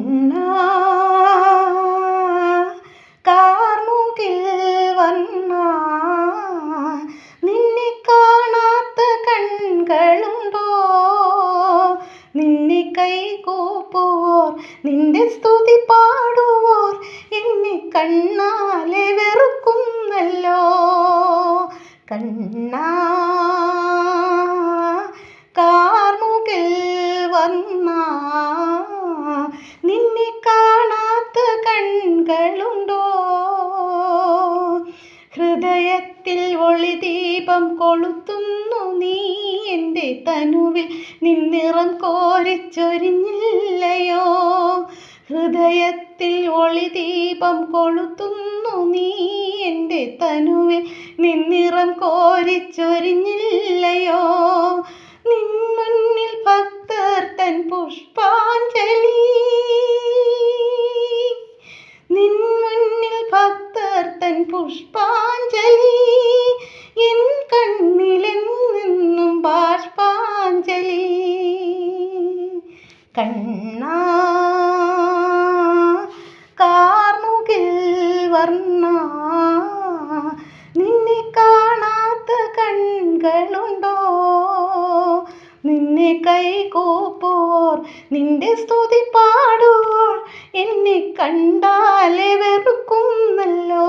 കണ്ണാ കാർമുകിൽ വർണ്ണാ നിന്നെ കാണാത്ത കൺകളുണ്ടോ? നിന്നെ കൈകൂപ്പുവോർ നിന്റെ സ്തുതി പാടുവോർ എന്നെ കണ്ണാലെ വെറുക്കുന്നല്ലോ. കണ്ണാ കാർമുകിൽ വർണ്ണാ നിന്നെ കാണാത്ത കൺകളുണ്ടോ? ഹൃദയത്തിൽ ഒളിദീപം കൊളുത്തുന്നു നീ എൻ്റെ തനുവിൽ നിന്നിറം കോരിച്ചൊരിഞ്ഞില്ലയോ? ഹൃദയത്തിൽ ഒളിദീപം കൊളുത്തുന്നു നീ എൻ്റെ തനുവിൽ നിന്നിറം കോരിച്ചൊരിഞ്ഞില്ലയോ? നിൻ മുന്നിൽ ഭക്തർ തൻ പുഷ്പാഞ്ജലി, നിൻ മുന്നിൽ ഭക്തർ തൻ പുഷ്പാഞ്ജലി, എൻ കണ്ണിലെന്നും ബാഷ്പാഞ്ജലി. കണ്ണാ കാർമുകിൽ വർണ്ണാ നിന്നെ കാണാത്ത കൺകളുണ്ടോ? നിന്നെ കൈകൂപ്പുവോർ നിന്റെ സ്തുതി പാടുവോർ എന്നെ കണ്ടാലെ വെറുക്കുന്നല്ലോ.